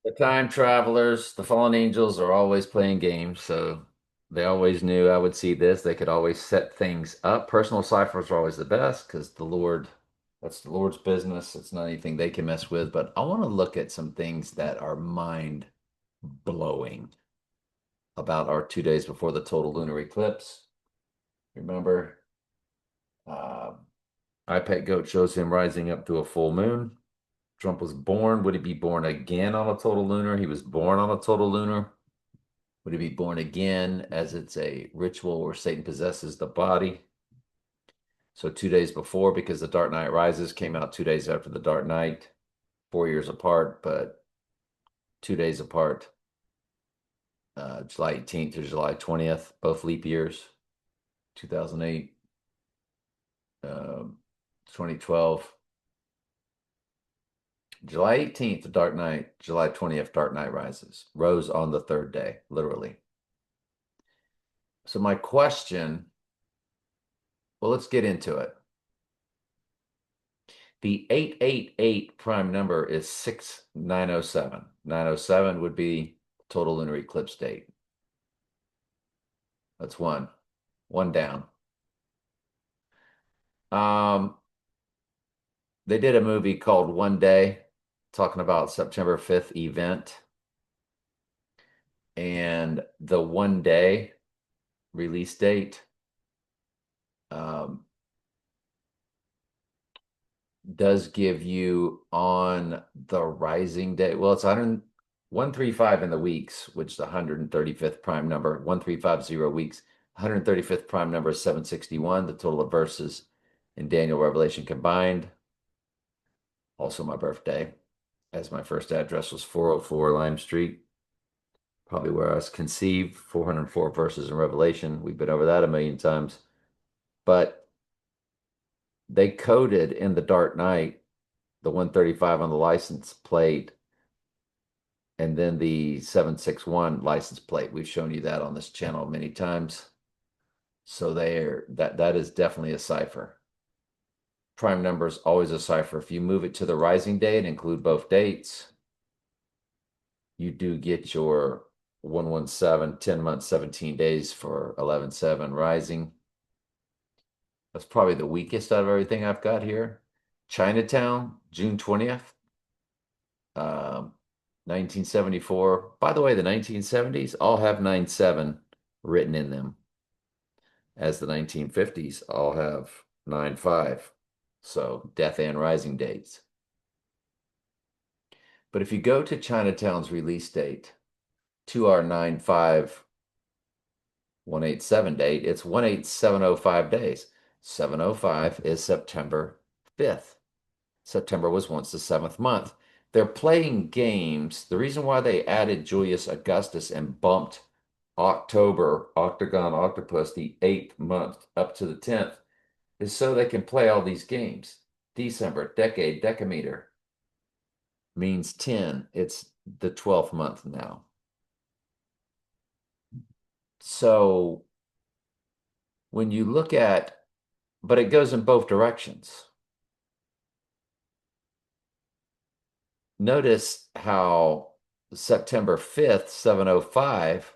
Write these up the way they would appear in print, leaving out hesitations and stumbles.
The time travelers, the fallen angels are always playing games, so they always knew I would see this. They could always set things up. Personal ciphers are always the best because that's the Lord's business. It's not anything they can mess with. But I want to look at some things that are mind blowing about our 2 days before the total lunar eclipse. Remember, uh, iPad Goat shows him rising up to a full moon. Trump was born. Would he be born again on a total lunar? He was born on a total lunar. Would he be born again as it's a ritual where Satan possesses the body? So 2 days before, because The Dark Knight Rises came out 2 days after The Dark Knight, 4 years apart, but 2 days apart. July 18th to July 20th, both leap years, 2008, 2012. July 18th, The Dark Knight, July 20th, Dark Knight Rises. Rose on the third day, literally. So my question, well, let's get into it. The 888 prime number is 6907. 907 would be total lunar eclipse date. That's one. One down. Um, they did a movie called One Day, talking about September 5th event. And the one day release date um, does give you on the rising day. Well, it's 135 in the weeks, which is the 135th prime number, 1350 weeks. 135th prime number is 761, the total of verses in Daniel Revelation combined. Also my birthday, as my first address was 404 Lime Street, probably where I was conceived, 404 verses in Revelation. We've been over that a million times. But they coded in the Dark Knight the 135 on the license plate and then the 761 license plate. We've shown you that on this channel many times. So that is definitely a cipher. Prime number is always a cipher. If you move it to the rising date and include both dates, you do get your 117, 10 months, 17 days for 11/7 rising. That's probably the weakest out of everything I've got here. Chinatown, June 20th, um, 1974. By the way, the 1970s all have 9/7 written in them, as the 1950s all have 9/5. So death and rising dates. But if you go to Chinatown's release date to our 9/5/187 date, it's 18705 days. 705 is September 5th. September was once the seventh month. They're playing games. The reason why they added Julius Augustus and bumped October, Octagon Octopus, the eighth month up to the 10th, is so they can play all these games. December, decade, decameter means 10. It's the 12th month now. So when you look at, but it goes in both directions. Notice how September 5th, 705,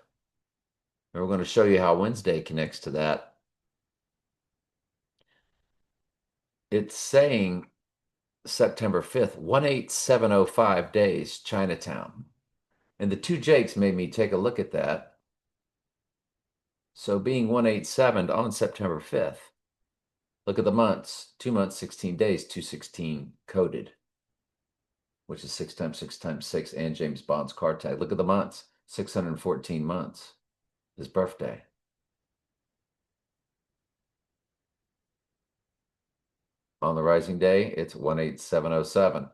and we're going to show you how Wednesday connects to that. It's saying September 5th, 18705 days, Chinatown. And the two Jakes made me take a look at that. So being 187 on September 5th, look at the months. 2 months, 16 days, 216 coded, which is 6 times 6 times 6 and James Bond's card tag. Look at the months, 614 months. His birthday. On the rising day, it's 18707.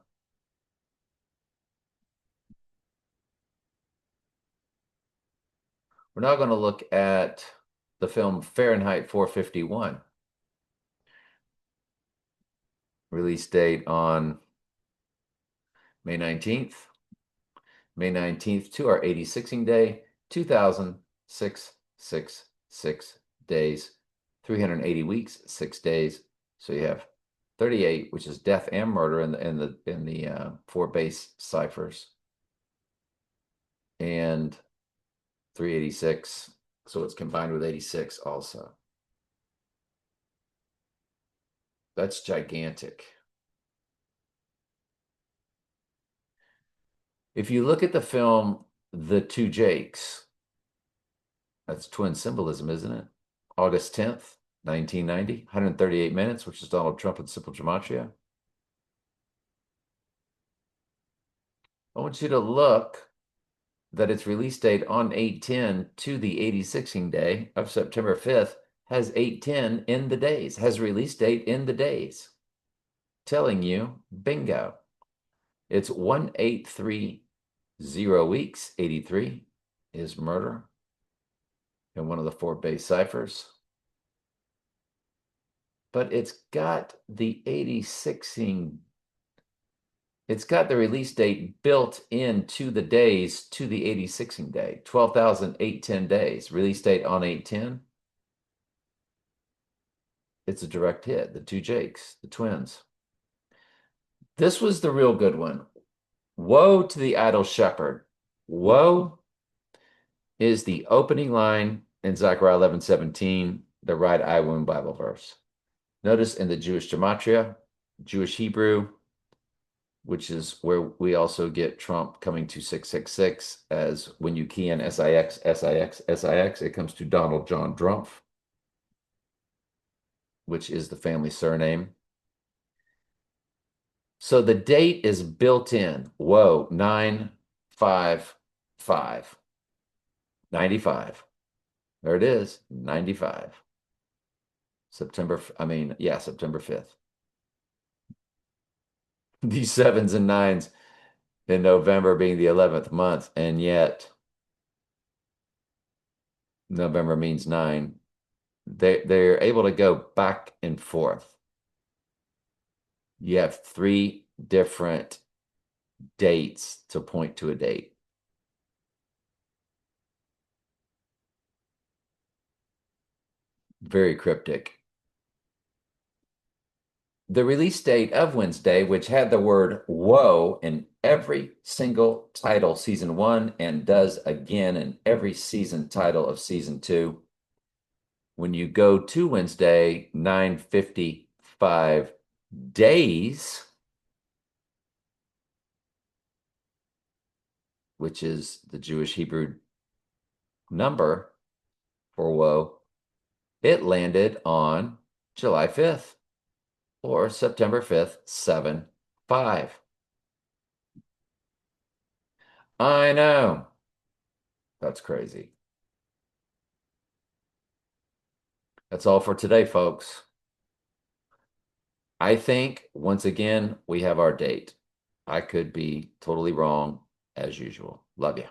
We're now going to look at the film Fahrenheit 451. Release date on May 19th. May 19th to our 86ing day, 2006 days, 380 weeks, 6 days. So you have 38, which is death and murder in the four base ciphers. and 386. So it's combined with 86 also. That's gigantic. If you look at the film The Two Jakes, that's twin symbolism, isn't it? August 10th, 1990, 138 minutes, which is Donald Trump and Simple Gematria. I want you to look that its release date on 8/10 to the 86ing day of September 5th has 8/10 in the days, has release date in the days, telling you, bingo. It's 1830 weeks. 83 is murder in one of the four base ciphers. But it's got the 86ing, it's got the release date built into the days to the 86ing day, 12,810 days. Release date on 8/10. It's a direct hit. The Two Jakes, the twins. This was the real good one. Woe to the idle shepherd. Woe is the opening line in Zechariah 11:17, the right eye wound Bible verse. Notice in the Jewish gematria, Jewish Hebrew, which is where we also get Trump coming to 666, as when you key in SIX, SIX, SIX, it comes to Donald John Drumpf, which is the family surname. So the date is built in. Whoa, 955. 95. There it is, 95. September 5th. These sevens and nines in November being the 11th month, and yet November means 9. They're able to go back and forth. You have 3 different dates to point to a date. Very cryptic. The release date of Wednesday, which had the word woe in every single title, season 1, and does again in every season title of season 2. When you go to Wednesday, 955 days, which is the Jewish Hebrew number for woe, it landed on July 5th or September 5th, 7/5. I know. That's crazy. That's all for today, folks. I think, once again, we have our date. I could be totally wrong, as usual. Love you.